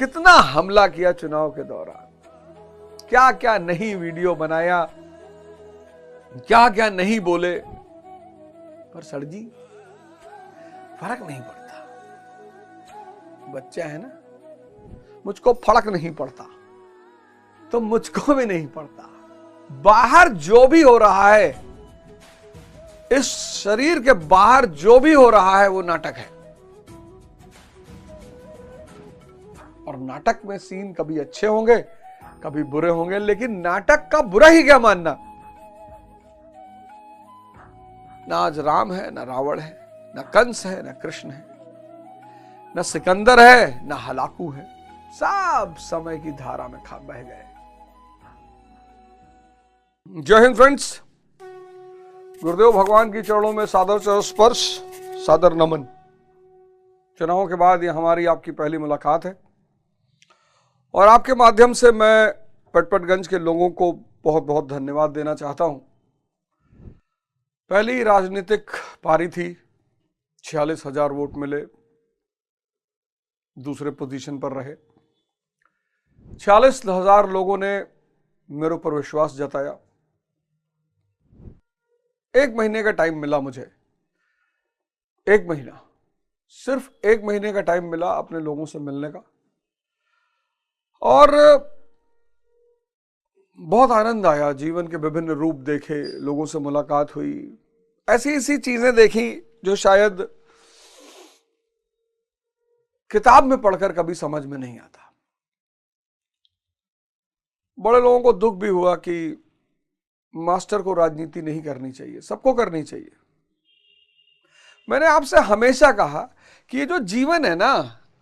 कितना हमला किया चुनाव के दौरान, क्या क्या नहीं वीडियो बनाया, क्या क्या नहीं बोले, पर सर जी फर्क नहीं पड़ता। बच्चा है ना, मुझको फर्क नहीं पड़ता तो मुझको भी नहीं पड़ता। बाहर जो भी हो रहा है, इस शरीर के बाहर जो भी हो रहा है वो नाटक है। और नाटक में सीन कभी अच्छे होंगे कभी बुरे होंगे, लेकिन नाटक का बुरा ही क्या मानना। ना आज राम है, ना रावण है, ना कंस है, ना कृष्ण है, ना सिकंदर है, ना हलाकू है। सब समय की धारा में बह गए। जय हिंद फ्रेंड्स, गुरुदेव भगवान की चरणों में सादर स्पर्श, सादर नमन। चुनावों के बाद ये हमारी आपकी पहली मुलाकात है और आपके माध्यम से मैं पटपटगंज के लोगों को बहुत बहुत धन्यवाद देना चाहता हूं। पहली राजनीतिक पारी थी, 46,000 वोट मिले, दूसरे पोजीशन पर रहे। 46,000 लोगों ने मेरे ऊपर विश्वास जताया। 1 महीने का टाइम मिला मुझे, 1 महीना, सिर्फ 1 महीने का टाइम मिला अपने लोगों से मिलने का, और बहुत आनंद आया। जीवन के विभिन्न रूप देखे, लोगों से मुलाकात हुई, ऐसी ऐसी चीजें देखी जो शायद किताब में पढ़कर कभी समझ में नहीं आता। बड़े लोगों को दुख भी हुआ कि मास्टर को राजनीति नहीं करनी चाहिए, सबको करनी चाहिए। मैंने आपसे हमेशा कहा कि ये जो जीवन है ना,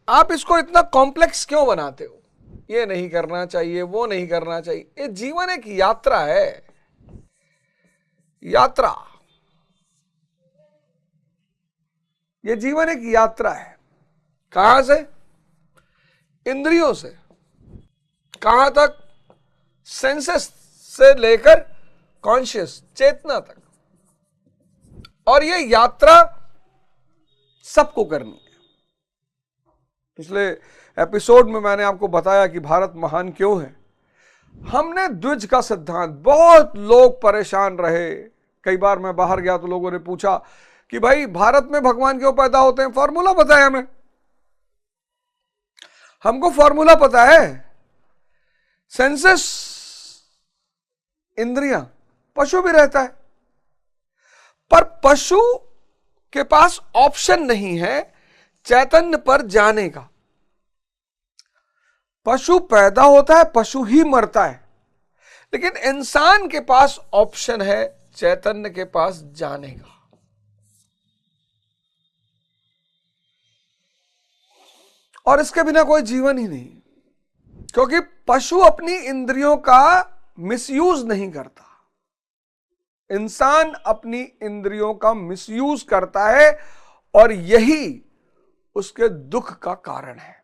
आप इसको इतना कॉम्प्लेक्स क्यों बनाते हो। ये नहीं करना चाहिए, वो नहीं करना चाहिए। ये जीवन एक यात्रा है, यात्रा। ये जीवन एक यात्रा है। कहां से? इंद्रियों से। कहां तक? सेंसेस से लेकर कॉन्शियस, चेतना तक। और ये यात्रा सबको करनी है। पिछले एपिसोड में मैंने आपको बताया कि भारत महान क्यों है। हमने द्विज का सिद्धांत, बहुत लोग परेशान रहे। कई बार मैं बाहर गया तो लोगों ने पूछा कि भाई भारत में भगवान क्यों पैदा होते हैं। फॉर्मूला पता है हमें, हमको फॉर्मूला पता है। सेंसेस, इंद्रियां, पशु भी रहता है, पर पशु के पास ऑप्शन नहीं है चैतन्य पर जाने का। पशु पैदा होता है, पशु ही मरता है, लेकिन इंसान के पास ऑप्शन है चैतन्य के पास जाने का। और इसके बिना कोई जीवन ही नहीं, क्योंकि पशु अपनी इंद्रियों का मिसयूज नहीं करता, इंसान अपनी इंद्रियों का मिसयूज करता है, और यही उसके दुख का कारण है।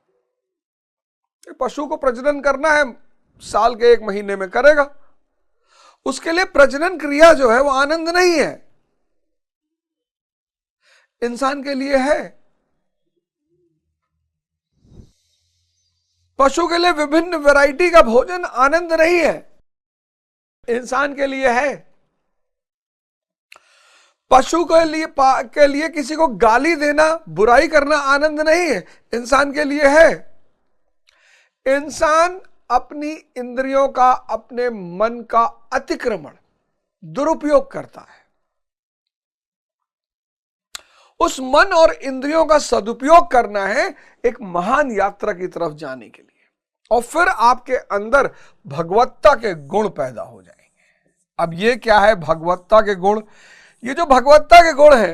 पशु को प्रजनन करना है, साल के 1 महीने में करेगा। उसके लिए प्रजनन क्रिया जो है वो आनंद नहीं है, इंसान के लिए है। पशु के लिए विभिन्न वैरायटी का भोजन आनंद नहीं है, इंसान के लिए है। पशु के लिए किसी को गाली देना, बुराई करना आनंद नहीं है, इंसान के लिए है। इंसान अपनी इंद्रियों का, अपने मन का अतिक्रमण, दुरुपयोग करता है। उस मन और इंद्रियों का सदुपयोग करना है एक महान यात्रा की तरफ जाने के लिए, और फिर आपके अंदर भगवत्ता के गुण पैदा हो जाएंगे। अब ये क्या है भगवत्ता के गुण? ये जो भगवत्ता के गुण है,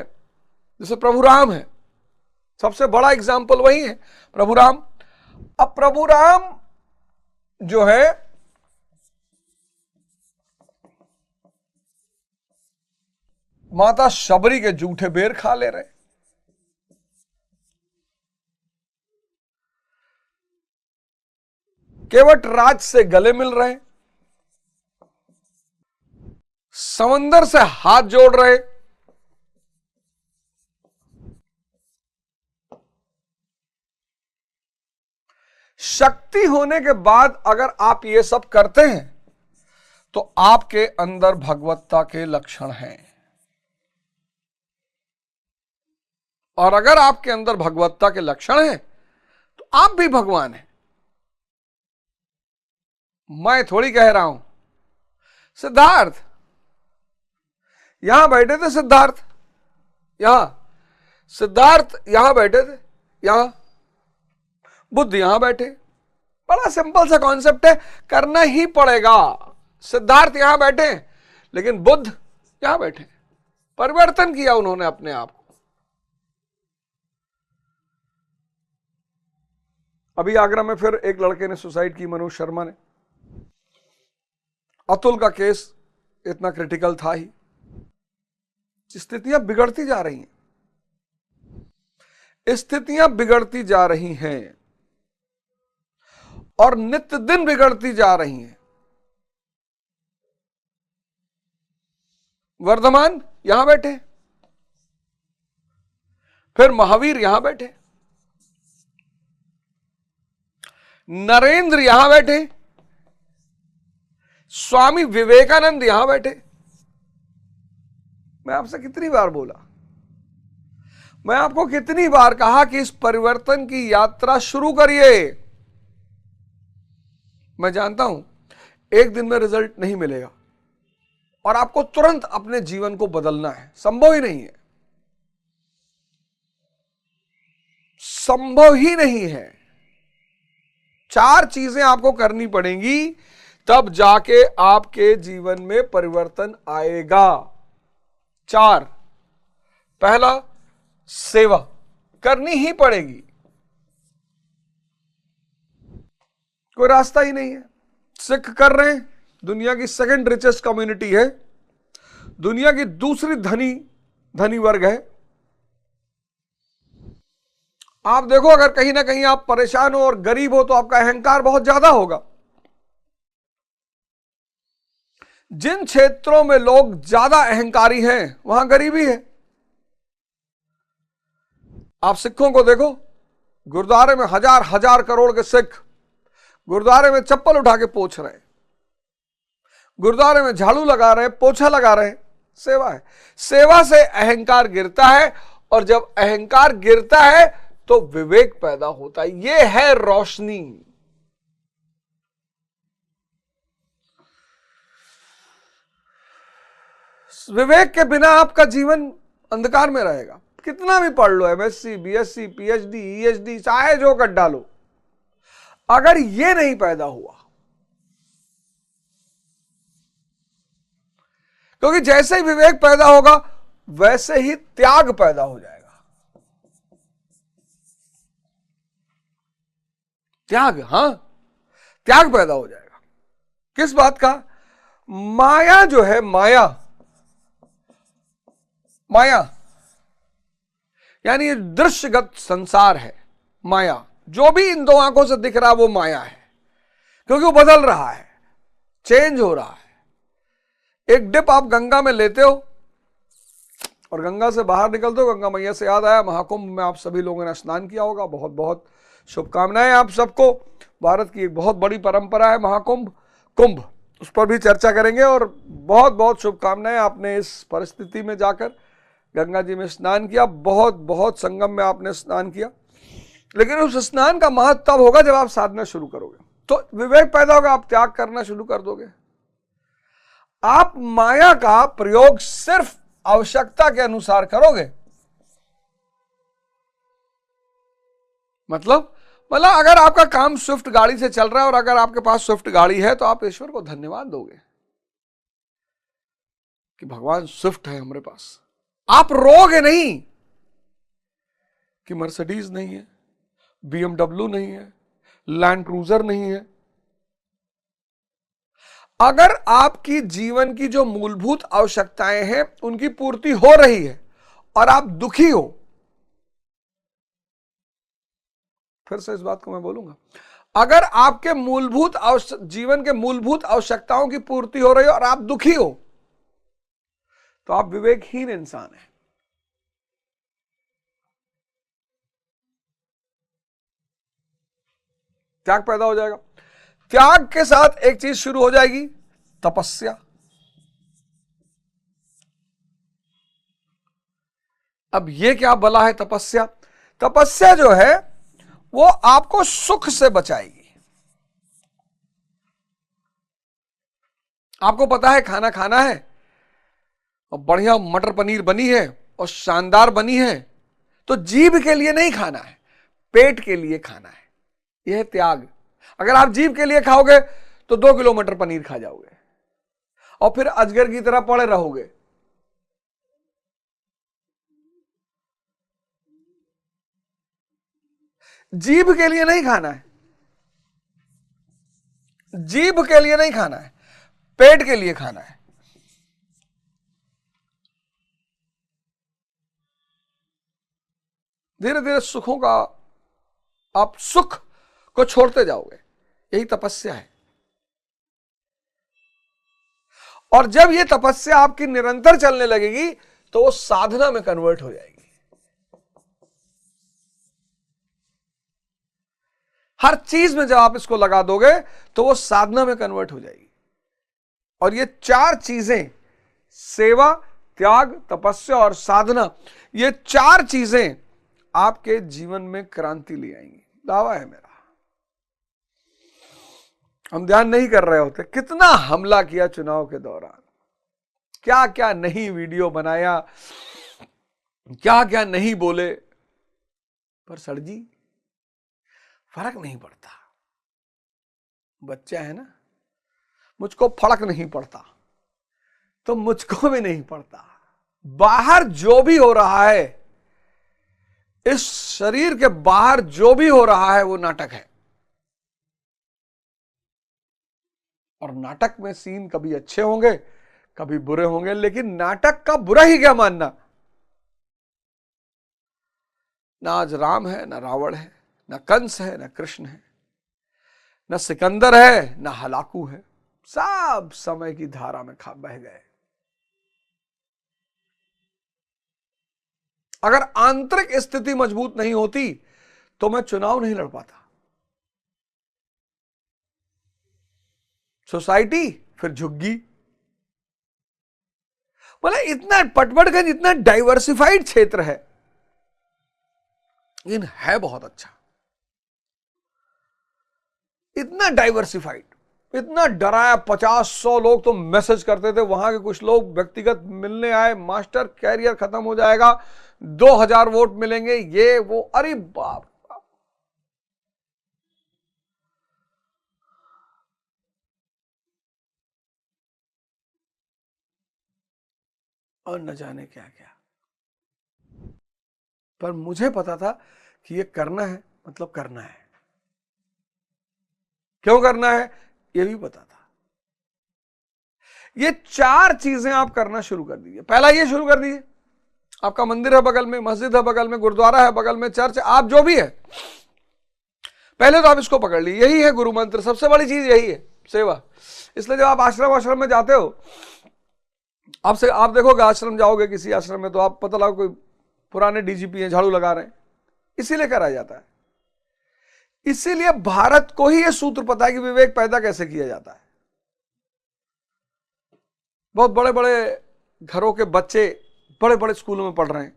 जैसे प्रभु राम है, सबसे बड़ा एग्जाम्पल वही है, प्रभु राम। अब प्रभु राम जो है माता शबरी के जूठे बेर खा ले रहे, केवट राज से गले मिल रहे, समंदर से हाथ जोड़ रहे, शक्ति होने के बाद अगर आप ये सब करते हैं तो आपके अंदर भगवत्ता के लक्षण हैं। और अगर आपके अंदर भगवत्ता के लक्षण हैं तो आप भी भगवान हैं। मैं थोड़ी कह रहा हूं। सिद्धार्थ यहां बैठे थे, सिद्धार्थ यहां बैठे थे, यहां बुद्ध यहां बैठे। बड़ा सिंपल सा कॉन्सेप्ट है, करना ही पड़ेगा। सिद्धार्थ यहां बैठे लेकिन बुद्ध यहां बैठे। परिवर्तन किया उन्होंने अपने आप को। अभी आगरा में फिर एक लड़के ने सुसाइड की, मनोज शर्मा ने। अतुल का केस इतना क्रिटिकल था ही। स्थितियां बिगड़ती जा रही हैं, स्थितियां बिगड़ती जा रही हैं और नित्य दिन बिगड़ती जा रही हैं। वर्धमान यहां बैठे, फिर महावीर यहां बैठे, नरेंद्र यहां बैठे, स्वामी विवेकानंद यहां बैठे। मैं आपसे कितनी बार बोला, मैं आपको कितनी बार कहा कि इस परिवर्तन की यात्रा शुरू करिए। मैं जानता हूं एक दिन में रिजल्ट नहीं मिलेगा और आपको तुरंत अपने जीवन को बदलना है, संभव ही नहीं है, संभव ही नहीं है। 4 चीजें आपको करनी पड़ेंगी, तब जाके आपके जीवन में परिवर्तन आएगा। 4, पहला, सेवा करनी ही पड़ेगी, कोई रास्ता ही नहीं है। सिख कर रहे हैं, दुनिया की सेकंड रिचेस्ट कम्युनिटी है, दुनिया की दूसरी धनी वर्ग है। आप देखो, अगर कहीं ना कहीं आप परेशान हो और गरीब हो तो आपका अहंकार बहुत ज्यादा होगा। जिन क्षेत्रों में लोग ज्यादा अहंकारी हैं वहां गरीबी है। आप सिखों को देखो, गुरुद्वारे में हजार हजार करोड़ के सिख गुरुद्वारे में चप्पल उठा के पोंछ रहे, गुरुद्वारे में झाड़ू लगा रहे, पोछा लगा रहे। सेवा है। सेवा से अहंकार गिरता है और जब अहंकार गिरता है तो विवेक पैदा होता है। यह है रोशनी। विवेक के बिना आपका जीवन अंधकार में रहेगा। कितना भी पढ़ लो, एमएससी, बीएससी, पीएचडी, ईएचडी, चाहे जो कर डालो, अगर यह नहीं पैदा हुआ, क्योंकि जैसे ही विवेक पैदा होगा वैसे ही त्याग पैदा हो जाएगा। त्याग, हां, त्याग पैदा हो जाएगा। किस बात का? माया जो है, माया यानी ये दृश्यगत संसार है। माया जो भी इन 2 आंखों से दिख रहा है वो माया है, क्योंकि वो बदल रहा है, चेंज हो रहा है। एक डिप आप गंगा में लेते हो और गंगा से बाहर निकलते हो। गंगा मैया से याद आया, महाकुंभ में आप सभी लोगों ने स्नान किया होगा। बहुत बहुत शुभकामनाएं आप सबको। भारत की एक बहुत बड़ी परंपरा है महाकुंभ, कुंभ, उस पर भी चर्चा करेंगे। और बहुत बहुत शुभकामनाएं, आपने इस परिस्थिति में जाकर गंगा जी में स्नान किया, बहुत बहुत संगम में आपने स्नान किया। लेकिन उस स्नान का महत्व तब होगा जब आप साधना शुरू करोगे, तो विवेक पैदा होगा, आप त्याग करना शुरू कर दोगे। आप माया का प्रयोग सिर्फ आवश्यकता के अनुसार करोगे। मतलब अगर आपका काम स्विफ्ट गाड़ी से चल रहा है और अगर आपके पास स्विफ्ट गाड़ी है तो आप ईश्वर को धन्यवाद दोगे कि भगवान स्विफ्ट है हमारे पास। आप रोगे नहीं कि मर्सिडीज नहीं है, बीएमडब्ल्यू नहीं है, लैंड क्रूजर नहीं है। अगर आपकी जीवन की जो मूलभूत आवश्यकताएं हैं उनकी पूर्ति हो रही है और आप दुखी हो, फिर से इस बात को मैं बोलूंगा, अगर आपके जीवन के मूलभूत आवश्यकताओं की पूर्ति हो रही है और आप दुखी हो, तो आप विवेकहीन इंसान हैं। त्याग पैदा हो जाएगा। त्याग के साथ एक चीज शुरू हो जाएगी, तपस्या। अब ये क्या बला है तपस्या? तपस्या जो है वो आपको सुख से बचाएगी। आपको पता है खाना खाना है और बढ़िया मटर पनीर बनी है और शानदार बनी है, तो जीभ के लिए नहीं खाना है, पेट के लिए खाना है। यह है त्याग। अगर आप जीभ के लिए खाओगे तो 2 किलो मटर पनीर खा जाओगे और फिर अजगर की तरह पड़े रहोगे। जीभ के लिए नहीं खाना है, जीभ के लिए नहीं खाना है, पेट के लिए खाना है। धीरे धीरे सुखों का, आप सुख को छोड़ते जाओगे। यही तपस्या है। और जब ये तपस्या आपकी निरंतर चलने लगेगी तो वो साधना में कन्वर्ट हो जाएगी। हर चीज में जब आप इसको लगा दोगे तो वो साधना में कन्वर्ट हो जाएगी। और ये 4 चीजें, सेवा, त्याग, तपस्या और साधना, ये 4 चीजें आपके जीवन में क्रांति ले आएंगी। दावा है मेरा। हम ध्यान नहीं कर रहे होते कितना हमला किया चुनाव के दौरान, क्या क्या नहीं वीडियो बनाया, क्या क्या नहीं बोले, पर सर जी फर्क नहीं पड़ता। बच्चा है ना, मुझको फर्क नहीं पड़ता तो मुझको भी नहीं पड़ता। बाहर जो भी हो रहा है, इस शरीर के बाहर जो भी हो रहा है वो नाटक है। और नाटक में सीन कभी अच्छे होंगे कभी बुरे होंगे, लेकिन नाटक का बुरा ही क्या मानना। ना आज राम है, ना रावण है, ना कंस है, ना कृष्ण है, ना सिकंदर है, ना हलाकू है। सब समय की धारा में बह गए। अगर आंतरिक स्थिति मजबूत नहीं होती तो मैं चुनाव नहीं लड़ पाता। सोसाइटी फिर झुग्गी। मतलब इतना पटमढ़गंज इतना डाइवर्सिफाइड क्षेत्र है, लेकिन है बहुत अच्छा। इतना डाइवर्सिफाइड, इतना डराया। 50-100 लोग तो मैसेज करते थे। वहां के कुछ लोग व्यक्तिगत मिलने आए, मास्टर कैरियर खत्म हो जाएगा, 2000 वोट मिलेंगे, ये वो। अरे बाप, और न जाने क्या क्या। पर मुझे पता था कि ये करना है, मतलब करना है। क्यों करना है ये भी पता था। ये 4 चीजें आप करना शुरू कर दीजिए। पहला ये शुरू कर दीजिए, आपका मंदिर है बगल में, मस्जिद है बगल में, गुरुद्वारा है बगल में, चर्च, आप जो भी है, पहले तो आप इसको पकड़ लीजिए। यही है गुरु मंत्र। सबसे बड़ी चीज यही है, सेवा। इसलिए जब आप आश्रम में जाते हो, आपसे आप देखोगे, आश्रम जाओगे किसी आश्रम में तो आप पता लगा कोई पुराने डीजीपी हैं, झाड़ू लगा रहे हैं, इसीलिए कराया जाता है। इसीलिए भारत को ही यह सूत्र पता है कि विवेक पैदा कैसे किया जाता है। बहुत बड़े बड़े घरों के बच्चे बड़े बड़े स्कूलों में पढ़ रहे हैं,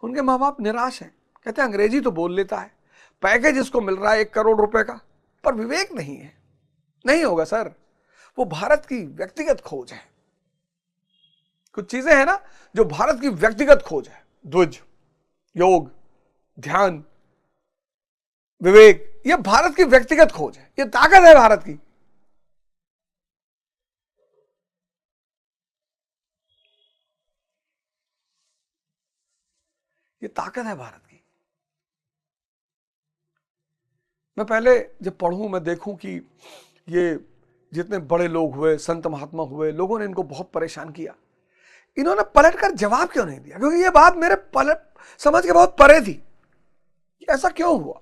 उनके माँ बाप निराश हैं, कहते हैं अंग्रेजी तो बोल लेता है, पैकेज इसको मिल रहा है 1 करोड़ रुपए का, पर विवेक नहीं है। नहीं होगा सर, वो भारत की व्यक्तिगत खोज है। कुछ चीजें हैं ना जो भारत की व्यक्तिगत खोज है, द्विज, योग, ध्यान, विवेक, ये भारत की व्यक्तिगत खोज है। ये ताकत है भारत की। ये ताकत है भारत की। मैं पहले जब पढ़ूं, मैं देखूं कि ये जितने बड़े लोग हुए, संत महात्मा हुए, लोगों ने इनको बहुत परेशान किया, इन्होंने पलटकर जवाब क्यों नहीं दिया? क्योंकि ये बात मेरे समझ के बहुत परे थी। ऐसा क्यों हुआ?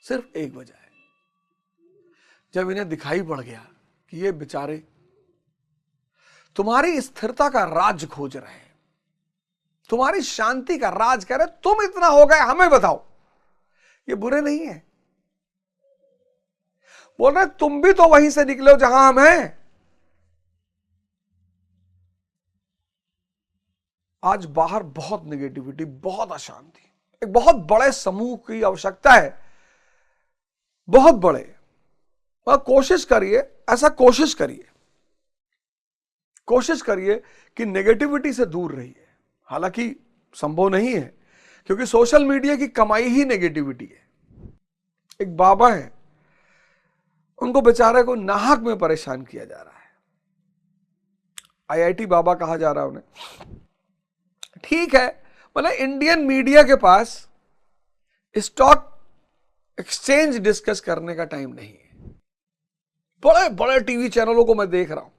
सिर्फ एक वजह है, जब इन्हें दिखाई पड़ गया कि ये बेचारे तुम्हारी स्थिरता का राज खोज रहे हैं, तुम्हारी शांति का राज कह रहे, तुम इतना हो गए, हमें बताओ ये बुरे नहीं है। बोल रहे तुम भी तो वहीं से निकले हो जहां हम हैं। आज बाहर बहुत नेगेटिविटी, बहुत अशांति, एक बहुत बड़े समूह की आवश्यकता है, बहुत बड़े। और कोशिश करिए, ऐसा कोशिश करिए कि नेगेटिविटी से दूर रहिए। हालांकि संभव नहीं है, क्योंकि सोशल मीडिया की कमाई ही नेगेटिविटी है। एक बाबा है, उनको बेचारे को नाहक में परेशान किया जा रहा है। आईआईटी बाबा कहा जा रहा है उन्हें। ठीक है, मतलब इंडियन मीडिया के पास स्टॉक एक्सचेंज डिस्कस करने का टाइम नहीं है। बड़े बड़े टीवी चैनलों को मैं देख रहा हूं,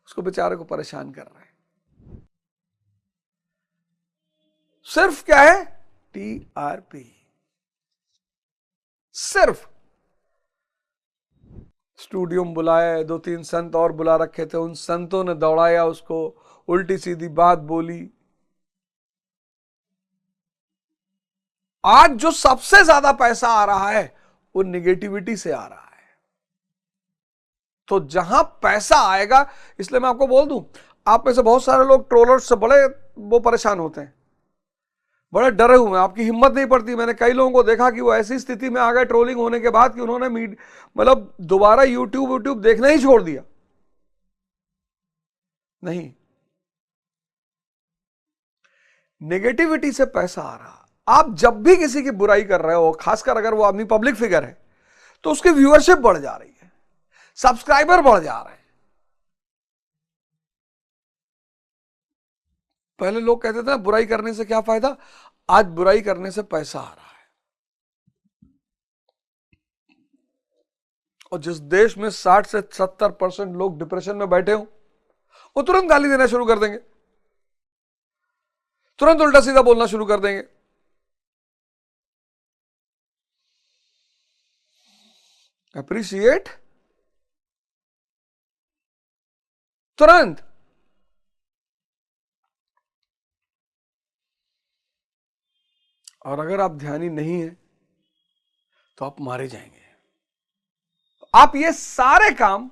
उसको बेचारे को परेशान कर रहे हैं। सिर्फ क्या है? टीआरपी। सिर्फ स्टूडियो में बुलाए, 2-3 संत और बुला रखे थे, उन संतों ने दौड़ाया उसको, उल्टी सीधी बात बोली। आज जो सबसे ज्यादा पैसा आ रहा है वो नेगेटिविटी से आ रहा है। तो जहां पैसा आएगा, इसलिए मैं आपको बोल दूं, आप में से बहुत सारे लोग ट्रोलर्स से बड़े वो परेशान होते हैं, बड़े डरे हुए हैं, आपकी हिम्मत नहीं पड़ती। मैंने कई लोगों को देखा कि वो ऐसी स्थिति में आ गए ट्रोलिंग होने के बाद कि उन्होंने मतलब दोबारा यूट्यूब देखना ही छोड़ दिया। नहीं, नेगेटिविटी से पैसा आ रहा। आप जब भी किसी की बुराई कर रहे हो, खासकर अगर वो आदमी पब्लिक फिगर है, तो उसकी व्यूअरशिप बढ़ जा रही है, सब्सक्राइबर बढ़ जा रहे हैं। पहले लोग कहते थे ना बुराई करने से क्या फायदा, आज बुराई करने से पैसा आ रहा है। और जिस देश में 60 से 70% लोग डिप्रेशन में बैठे हो, वो तुरंत गाली देना शुरू कर देंगे, तुरंत उल्टा सीधा बोलना शुरू कर देंगे। अप्रिशिएट तुरंत। और अगर आप ध्यानी नहीं है तो आप मारे जाएंगे। आप ये सारे काम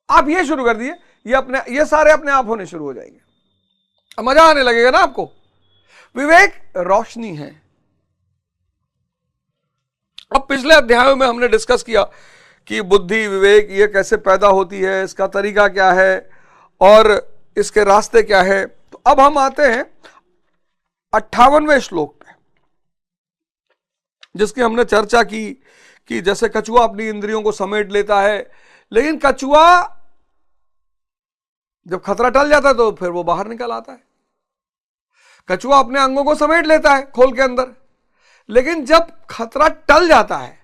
आप ये शुरू कर दिए, ये सारे अपने आप होने शुरू हो जाएंगे। अब मजा आने लगेगा ना आपको। विवेक रोशनी है। अब पिछले अध्यायों में हमने डिस्कस किया कि बुद्धि, विवेक ये कैसे पैदा होती है, इसका तरीका क्या है और इसके रास्ते क्या है। तो अब हम आते हैं 58वें श्लोक पे, जिसकी हमने चर्चा की कि जैसे कछुआ अपनी इंद्रियों को समेट लेता है, लेकिन कछुआ जब खतरा टल जाता है तो फिर वो बाहर निकल आता है। कछुआ अपने अंगों को समेट लेता है खोल के अंदर, लेकिन जब खतरा टल जाता है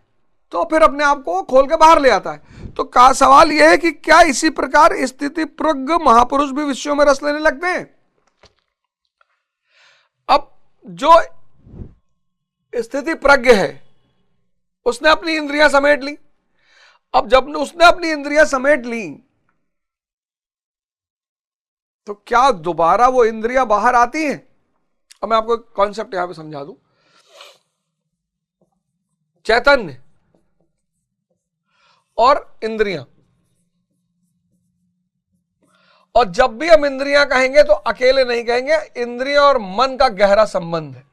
तो फिर अपने आप को खोल के बाहर ले आता है। तो का सवाल यह है कि क्या इसी प्रकार स्थिति प्रज्ञ महापुरुष भी विषयों में रस लेने लगते हैं? अब जो स्थिति प्रज्ञ है उसने अपनी इंद्रियां समेट ली। अब जब उसने अपनी इंद्रियां समेट ली तो क्या दोबारा वो इंद्रियां बाहर आती हैं? अब मैं आपको एक कॉन्सेप्ट यहां पे समझा दूं। चैतन्य और इंद्रियां, और जब भी हम इंद्रियां कहेंगे तो अकेले नहीं कहेंगे, इंद्रियां और मन का गहरा संबंध है।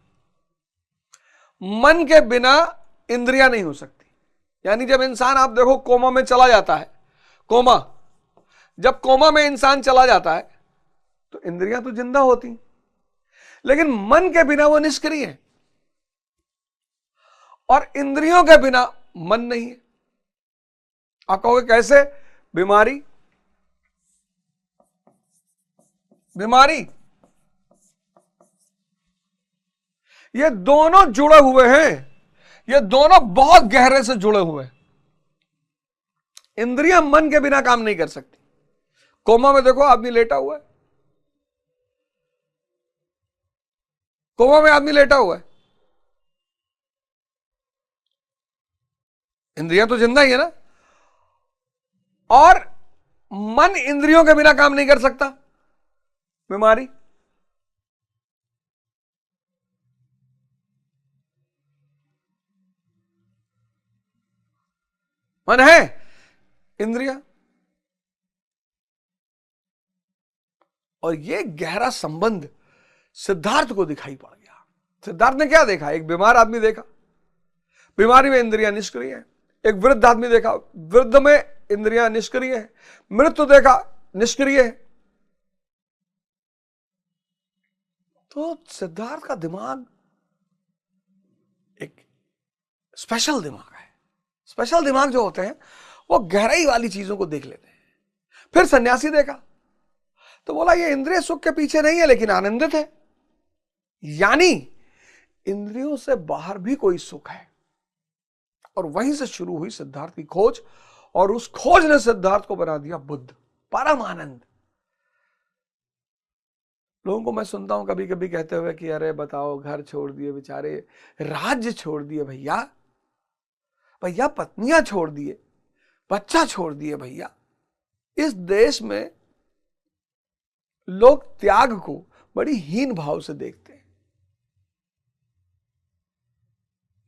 मन के बिना इंद्रियां नहीं हो सकती। यानी जब इंसान, आप देखो, कोमा में चला जाता है, कोमा, जब कोमा में इंसान चला जाता है तो इंद्रियां तो जिंदा होती, लेकिन मन के बिना वो निष्क्रिय है, और इंद्रियों के बिना मन नहीं है। आप कहोगे कैसे? बीमारी, बीमारी, ये दोनों जुड़े हुए हैं, ये दोनों बहुत गहरे से जुड़े हुए हैं। इंद्रियां मन के बिना काम नहीं कर सकती। कोमा में देखो, आदमी लेटा हुआ है, कोमा में आदमी लेटा हुआ है, इंद्रियां तो जिंदा ही है ना, और मन इंद्रियों के बिना काम नहीं कर सकता। बीमारी। मन है, इंद्रिया। और ये गहरा संबंध सिद्धार्थ को दिखाई पड़ गया। सिद्धार्थ ने क्या देखा? एक बीमार आदमी देखा, बीमारी में इंद्रियां निष्क्रिय है। एक वृद्ध आदमी देखा, वृद्ध में इंद्रियां निष्क्रिय है। मृत्यु देखा, निष्क्रिय है। तो सिद्धार्थ का दिमाग एक स्पेशल दिमाग है। स्पेशल दिमाग जो होते हैं वो गहराई वाली चीजों को देख लेते हैं। फिर सन्यासी देखा तो बोला ये इंद्रिय सुख के पीछे नहीं है लेकिन आनंदित है, यानी इंद्रियों से बाहर भी कोई सुख है। और वहीं से शुरू हुई सिद्धार्थ की खोज, और उस खोज ने सिद्धार्थ को बना दिया बुद्ध, परम आनंद। लोगों को मैं सुनता हूं कभी कभी कहते हुए कि अरे बताओ, घर छोड़ दिए बेचारे, राज्य छोड़ दिए भैया, भैया पत्नियां छोड़ दिए, बच्चा छोड़ दिए भैया। इस देश में लोग त्याग को बड़ी हीन भाव से देखते हैं,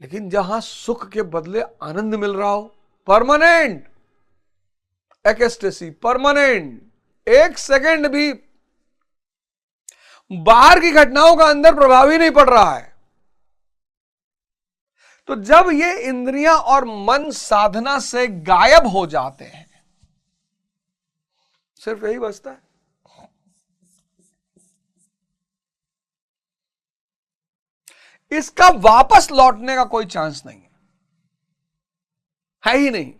लेकिन जहां सुख के बदले आनंद मिल रहा हो, परमानेंट एक्सटेसी, परमानेंट, एक सेकंड भी बाहर की घटनाओं का अंदर प्रभाव ही नहीं पड़ रहा है, तो जब ये इंद्रियां और मन साधना से गायब हो जाते हैं, सिर्फ यही बचता है। इसका वापस लौटने का कोई चांस नहीं है ही नहीं।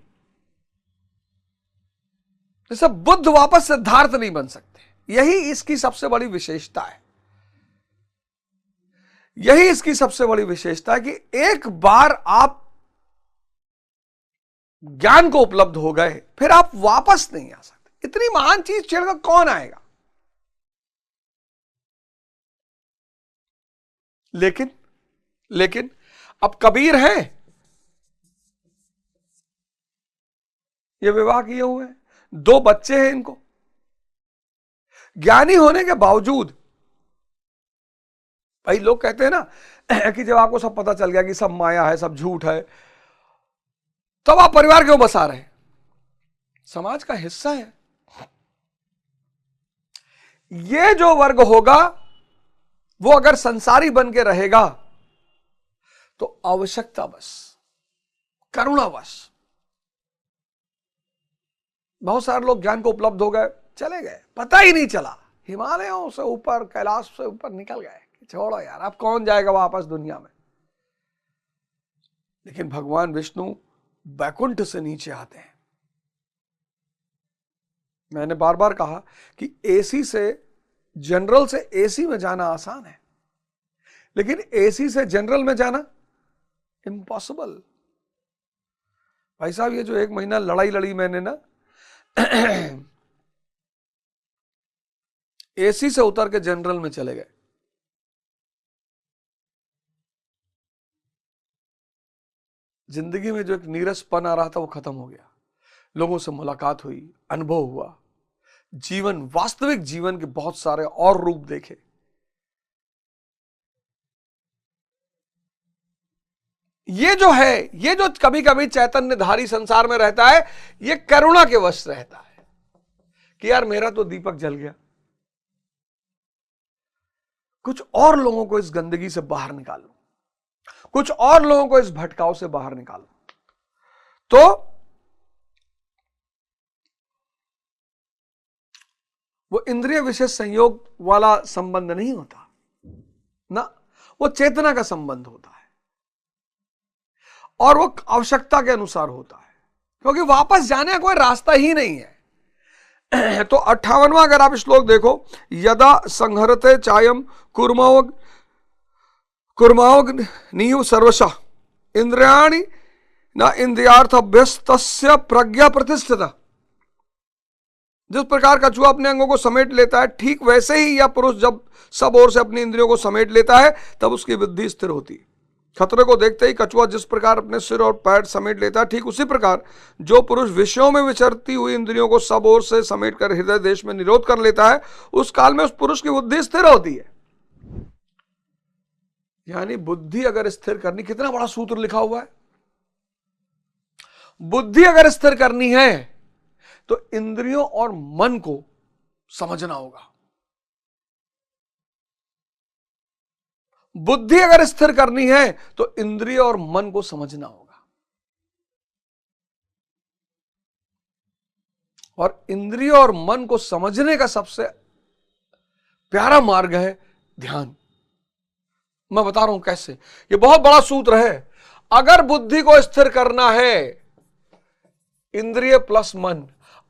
जैसे बुद्ध वापस सिद्धार्थ नहीं बन सकते, यही इसकी सबसे बड़ी विशेषता है। यही इसकी सबसे बड़ी विशेषता है कि एक बार आप ज्ञान को उपलब्ध हो गए, फिर आप वापस नहीं आ सकते। इतनी महान चीज छेड़कर कौन आएगा? लेकिन अब कबीर है, ये विवाह किए हुए हैं, 2 बच्चे हैं इनको, ज्ञानी होने के बावजूद। भाई लोग कहते हैं ना कि जब आपको सब पता चल गया कि सब माया है, सब झूठ है, तब आप परिवार क्यों बसा रहे हैं? समाज का हिस्सा है। ये जो वर्ग होगा वो अगर संसारी बन के रहेगा तो आवश्यकतावश, करुणावश, बहुत सारे लोग ज्ञान को उपलब्ध हो गए, चले गए, पता ही नहीं चला, हिमालयों से ऊपर, कैलाश से ऊपर निकल गए, छोड़ो यार, अब कौन जाएगा वापस दुनिया में। लेकिन भगवान विष्णु वैकुंठ से नीचे आते हैं। मैंने बार बार कहा कि एसी से, जनरल से एसी में जाना आसान है, लेकिन एसी से जनरल में जाना इम्पॉसिबल। भाई साहब, ये जो 1 महीना लड़ाई लड़ी मैंने ना, एसी से उतर के जनरल में चले गए। जिंदगी में जो एक नीरसपन आ रहा था वो खत्म हो गया। लोगों से मुलाकात हुई, अनुभव हुआ, जीवन, वास्तविक जीवन के बहुत सारे और रूप देखे। ये जो है, ये जो कभी कभी चैतन्यधारी संसार में रहता है, ये करुणा के वश रहता है कि यार मेरा तो दीपक जल गया, कुछ और लोगों को इस गंदगी से बाहर निकालो, कुछ और लोगों को इस भटकाव से बाहर निकालो। तो वो इंद्रिय विशेष संयोग वाला संबंध नहीं होता ना, वो चेतना का संबंध होता है, और वो आवश्यकता के अनुसार होता है, क्योंकि वापस जाने का कोई रास्ता ही नहीं है। तो 58वां अगर आप श्लोक देखो, यदा संहरते चायम कुर्मावग नीयु सर्वशः इंद्रियाणि न इंद्रियार्थ अभ्यस्तस्य प्रज्ञा प्रतिष्ठिता। जिस प्रकार कछुआ अपने अंगों को समेट लेता है, ठीक वैसे ही यह पुरुष जब सब ओर से अपनी इंद्रियों को समेट लेता है तब उसकी बुद्धि स्थिर होती है। खतरे को देखते ही कछुआ जिस प्रकार अपने सिर और पैर समेट लेता है, ठीक उसी प्रकार जो पुरुष विषयों में विचरती हुई इंद्रियों को सब ओर से समेटकर हृदय देश में निरोध कर लेता है, उस काल में उस पुरुष की बुद्धि स्थिर होती है। यानी बुद्धि अगर स्थिर करनी, कितना बड़ा सूत्र लिखा हुआ है, बुद्धि अगर स्थिर करनी है तो इंद्रियों और मन को समझना होगा। बुद्धि अगर स्थिर करनी है तो इंद्रिय और मन को समझना होगा। और इंद्रिय और मन को समझने का सबसे प्यारा मार्ग है ध्यान। मैं बता रहा हूं कैसे, ये बहुत बड़ा सूत्र है। अगर बुद्धि को स्थिर करना है, इंद्रिय प्लस मन,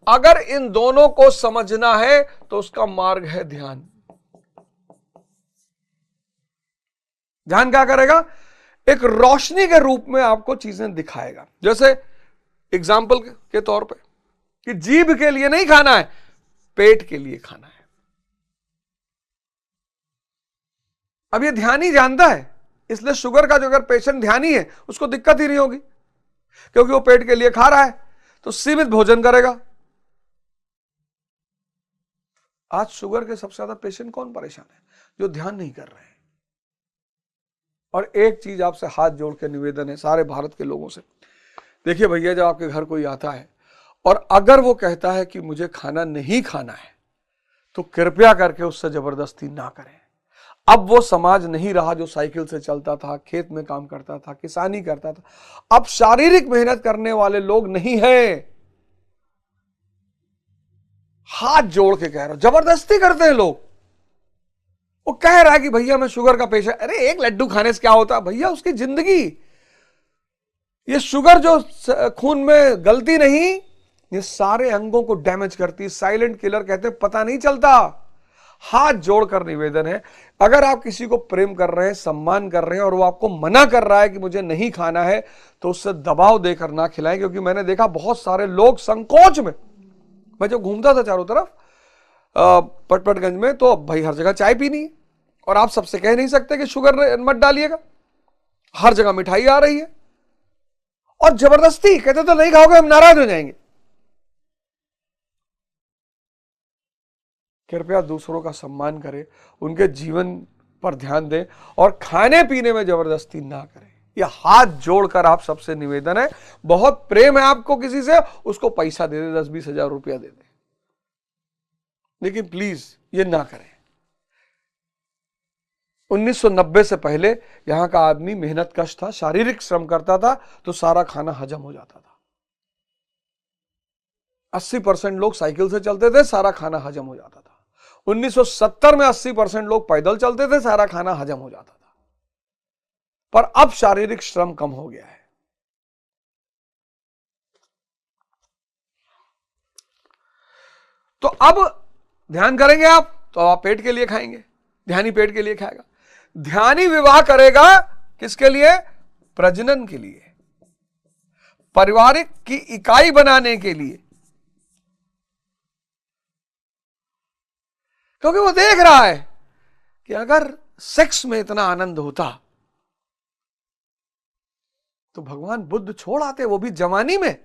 अगर इन दोनों को समझना है तो उसका मार्ग है ध्यान। ध्यान क्या करेगा? एक रोशनी के रूप में आपको चीजें दिखाएगा। जैसे एग्जाम्पल के तौर पे कि जीभ के लिए नहीं खाना है, पेट के लिए खाना है। अब ये ध्यानी जानता है, इसलिए शुगर का जो अगर पेशेंट ध्यानी है उसको दिक्कत ही नहीं होगी, क्योंकि वो पेट के लिए खा रहा है तो सीमित भोजन करेगा। आज शुगर के सबसे ज्यादा पेशेंट कौन परेशान है? जो ध्यान नहीं कर रहे हैं। और एक चीज आपसे हाथ जोड़ के निवेदन है सारे भारत के लोगों से, देखिए भैया, जब आपके घर कोई आता है और अगर वो कहता है कि मुझे खाना नहीं खाना है, तो कृपया करके उससे जबरदस्ती ना करें। अब वो समाज नहीं रहा जो साइकिल से चलता था, खेत में काम करता था, किसानी करता था। अब शारीरिक मेहनत करने वाले लोग नहीं है। हाथ जोड़ के कह रहा हूं, जबरदस्ती करते हैं लोग। वो कह रहा है कि भैया मैं शुगर का पेशेंट, अरे एक लड्डू खाने से क्या होता भैया, उसकी जिंदगी। ये शुगर जो खून में गलती नहीं, ये सारे अंगों को डैमेज करती है। साइलेंट किलर कहते हैं, पता नहीं चलता। हाथ जोड़कर निवेदन है, अगर आप किसी को प्रेम कर रहे हैं, सम्मान कर रहे हैं और वो आपको मना कर रहा है कि मुझे नहीं खाना है, तो उससे दबाव देकर ना खिलाएं। क्योंकि मैंने देखा बहुत सारे लोग संकोच में, मैं जब घूमता था चारों तरफ पटपटगंज में, तो भाई हर जगह चाय पीनी है और आप सबसे कह नहीं सकते कि शुगर मत डालिएगा। हर जगह मिठाई आ रही है और जबरदस्ती कहते तो नहीं खाओगे, हम नाराज हो जाएंगे। कृपया दूसरों का सम्मान करें, उनके जीवन पर ध्यान दें और खाने पीने में जबरदस्ती ना करें। यह हाथ जोड़कर आप सबसे निवेदन है। बहुत प्रेम है आपको किसी से, उसको पैसा दे दे, 10-20 हजार रुपया दे दे, लेकिन प्लीज ये ना करें। 1990 से पहले यहां का आदमी मेहनत कश था, शारीरिक श्रम करता था तो सारा खाना हजम हो जाता था। 80% लोग साइकिल से चलते थे, सारा खाना हजम हो जाता था। 1970 में 80% लोग पैदल चलते थे, सारा खाना हजम हो जाता था। पर अब शारीरिक श्रम कम हो गया है। तो अब ध्यान करेंगे आप, तो आप पेट के लिए खाएंगे, ध्यानी पेट के लिए खाएगा। ध्यानी विवाह करेगा किसके लिए? प्रजनन के लिए, पारिवारिक की इकाई बनाने के लिए। क्योंकि वो देख रहा है कि अगर सेक्स में इतना आनंद होता तो भगवान बुद्ध छोड़ आते, वो भी जवानी में।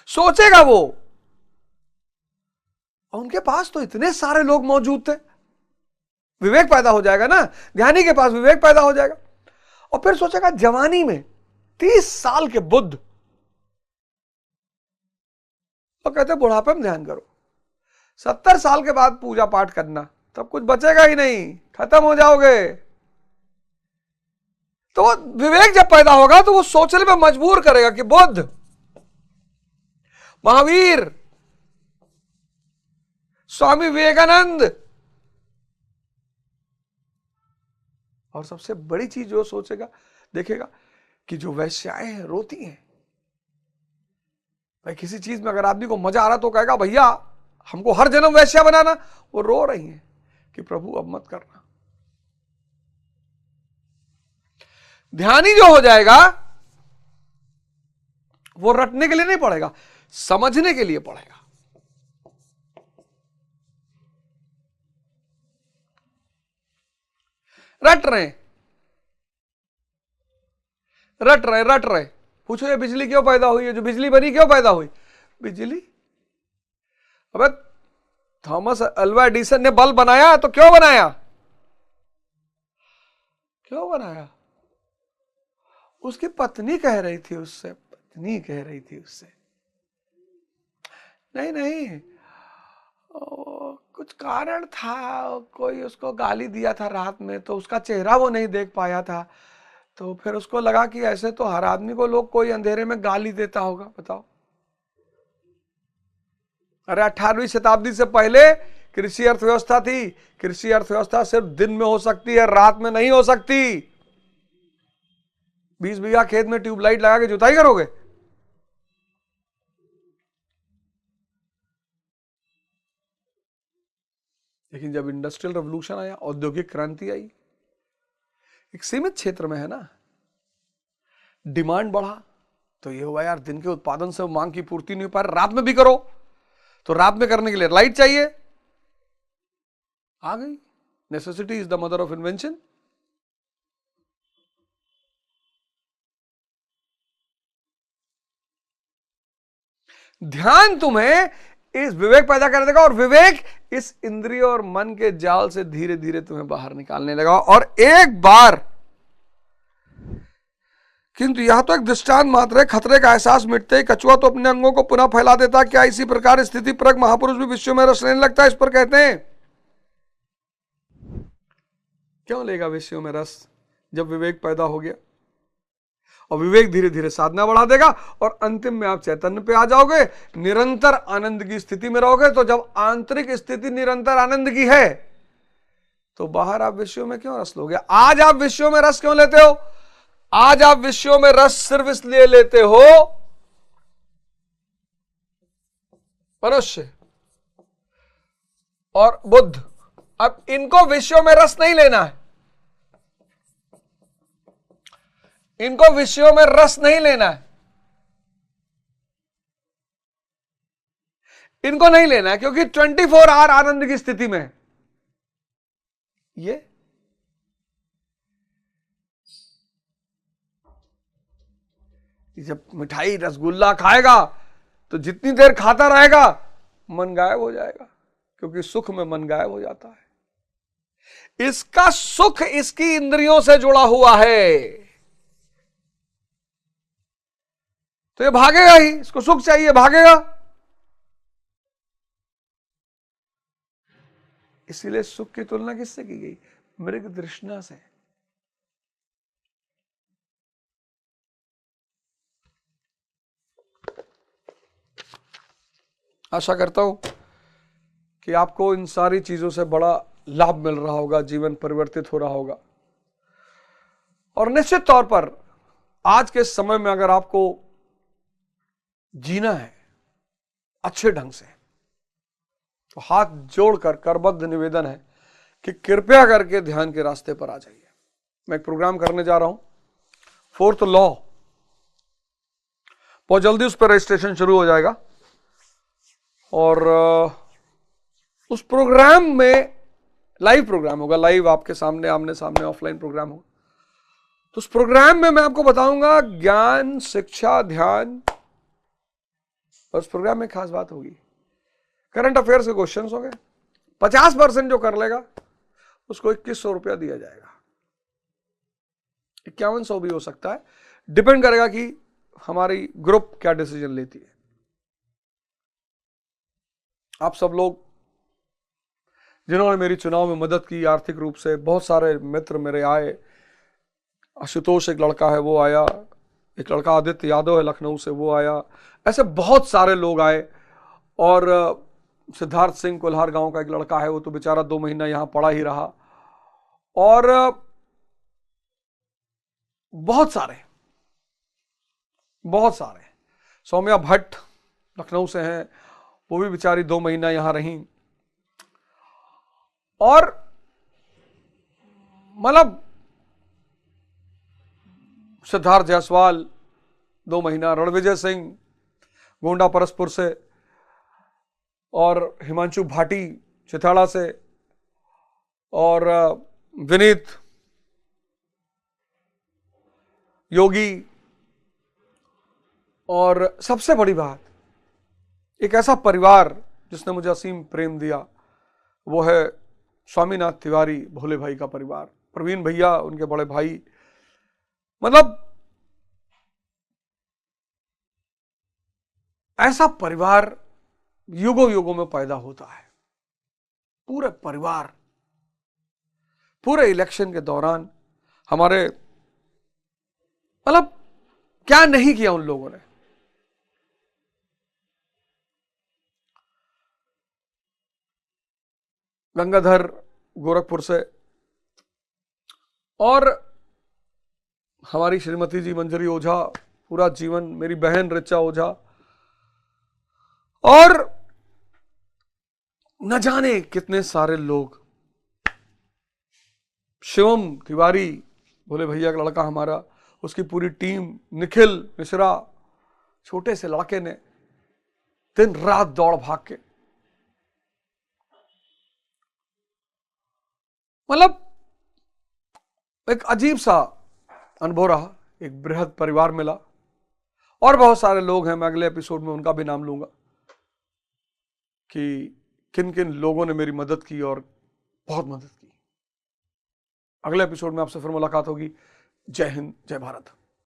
सोचेगा वो, और उनके पास तो इतने सारे लोग मौजूद थे। विवेक पैदा हो जाएगा ना, ध्यानी के पास विवेक पैदा हो जाएगा। और फिर सोचेगा जवानी में 30 साल के बुद्ध, और कहते बुढ़ापे में ध्यान करो। 70 साल के बाद पूजा पाठ करना, तब कुछ बचेगा ही नहीं, खत्म हो जाओगे। तो विवेक जब पैदा होगा तो वो सोचने में मजबूर करेगा कि बुद्ध, महावीर, स्वामी विवेकानंद। और सबसे बड़ी चीज जो सोचेगा, देखेगा कि जो वैश्याएं हैं रोती हैं। भाई किसी चीज में अगर आदमी को मजा आ रहा तो कहेगा भैया हमको हर जन्म वैश्या बनाना। वो रो रही हैं कि प्रभु अब मत करना। ध्यानी जो हो जाएगा वो रटने के लिए नहीं पढ़ेगा, समझने के लिए पढ़ेगा। रट रहे पूछो ये बिजली क्यों पैदा हुई है, जो बिजली बनी क्यों पैदा हुई? बिजली, अबे थॉमस अल्वा एडिसन ने बल्ब बनाया तो क्यों बनाया? क्यों बनाया? उसकी पत्नी कह रही थी उससे, इतनी कह रही थी उससे, नहीं नहीं कुछ कारण था, कोई उसको गाली दिया था रात में, तो उसका चेहरा वो नहीं देख पाया था, तो फिर उसको लगा कि ऐसे तो हर आदमी को लोग कोई अंधेरे में गाली देता होगा। बताओ, अरे 18वीं शताब्दी से पहले कृषि अर्थव्यवस्था थी। कृषि अर्थव्यवस्था सिर्फ दिन में हो सकती है, रात में नहीं हो सकती। 20 बीघा खेत में ट्यूबलाइट लगा के जुताई करोगे? लेकिन जब इंडस्ट्रियल रेवोल्यूशन आया, औद्योगिक क्रांति आई, एक सीमित क्षेत्र में है ना, डिमांड बढ़ा, तो ये हुआ यार दिन के उत्पादन से मांग की पूर्ति नहीं हो पा रही, रात में भी करो, तो रात में करने के लिए लाइट चाहिए, आ गई। Necessity is the mother of invention. ध्यान तुम्हें इस विवेक पैदा कर देगा, और विवेक इस इंद्रिय और मन के जाल से धीरे धीरे तुम्हें बाहर निकालने लगा। और एक बार, किंतु यह तो एक दृष्टांत मात्र है, खतरे का एहसास मिटते ही कछुआ तो अपने अंगों को पुनः फैला देता। क्या इसी प्रकार स्थिति परक महापुरुष भी विश्व में रस लेने लगता है? इस पर कहते हैं, क्यों लेगा विश्व में रस जब विवेक पैदा हो गया? और विवेक धीरे धीरे साधना बढ़ा देगा, और अंतिम में आप चैतन्य पे आ जाओगे, निरंतर आनंद की स्थिति में रहोगे। तो जब आंतरिक स्थिति निरंतर आनंद की है, तो बाहर आप विषयों में क्यों रस लोगे? आज आप विषयों में रस क्यों लेते हो? आज आप विषयों में रस सिर्फ इसलिए लेते हो, मनुष्य और बुद्ध, अब इनको विषयों में रस नहीं लेना है, इनको विषयों में रस नहीं लेना है, इनको नहीं लेना है, क्योंकि 24 आवर आनंद की स्थिति में ये जब मिठाई रसगुल्ला खाएगा तो जितनी देर खाता रहेगा मन गायब हो जाएगा, क्योंकि सुख में मन गायब हो जाता है। इसका सुख इसकी इंद्रियों से जुड़ा हुआ है, तो ये भागेगा ही, इसको सुख चाहिए, भागेगा। इसीलिए सुख की तुलना किससे की गई? मृग तृष्णा से। आशा करता हूं कि आपको इन सारी चीजों से बड़ा लाभ मिल रहा होगा, जीवन परिवर्तित हो रहा होगा। और निश्चित तौर पर आज के समय में अगर आपको जीना है अच्छे ढंग से, तो हाथ जोड़कर करबद्ध निवेदन है कि कृपया करके ध्यान के रास्ते पर आ जाइए। मैं एक प्रोग्राम करने जा रहा हूं, 4th लॉ, बहुत जल्दी उस पर रजिस्ट्रेशन शुरू हो जाएगा। और उस प्रोग्राम में लाइव प्रोग्राम होगा, लाइव आपके सामने आमने सामने ऑफलाइन प्रोग्राम होगा। तो उस प्रोग्राम में मैं आपको बताऊंगा ज्ञान, शिक्षा, ध्यान। और उस प्रोग्राम में खास बात होगी, करंट अफेयर्स के क्वेश्चंस होंगे। 50% जो कर लेगा उसको 2100 रुपया दिया जाएगा, 5100 भी हो सकता है, डिपेंड करेगा कि हमारी ग्रुप क्या डिसीजन लेती है। आप सब लोग जिन्होंने मेरी चुनाव में मदद की आर्थिक रूप से, बहुत सारे मित्र मेरे आए, आशुतोष एक लड़का है वो आया, एक लड़का आदित्य यादव है लखनऊ से वो आया, ऐसे बहुत सारे लोग आए। और सिद्धार्थ सिंह कोल्हार गांव का एक लड़का है, वो तो बेचारा 2 महीना यहां पड़ा ही रहा। और बहुत सारे सौम्या भट्ट लखनऊ से हैं, वो भी बेचारी 2 महीना यहां रही। और मतलब सिद्धार्थ जायसवाल 2 महीना, रणविजय सिंह गोंडा परसपुर से, और हिमांशु भाटी चिथाड़ा से, और विनीत योगी। और सबसे बड़ी बात, एक ऐसा परिवार जिसने मुझे असीम प्रेम दिया, वो है स्वामीनाथ तिवारी भोले भाई का परिवार, प्रवीण भैया उनके बड़े भाई। मतलब ऐसा परिवार युगों युगों में पैदा होता है। पूरे परिवार, पूरे इलेक्शन के दौरान हमारे, मतलब क्या नहीं किया उन लोगों ने। गंगाधर गोरखपुर से, और हमारी श्रीमती जी मंजरी ओझा पूरा जीवन, मेरी बहन ऋचा ओझा, और न जाने कितने सारे लोग, शिवम तिवारी भोले भैया का लड़का हमारा, उसकी पूरी टीम, निखिल मिश्रा, छोटे से लड़के ने दिन रात दौड़ भाग के, मतलब एक अजीब सा अनुभव रहा। एक बृहद परिवार मिला, और बहुत सारे लोग हैं, मैं अगले एपिसोड में उनका भी नाम लूंगा कि किन किन लोगों ने मेरी मदद की और बहुत मदद की। अगले एपिसोड में आपसे फिर मुलाकात होगी। जय हिंद, जय भारत।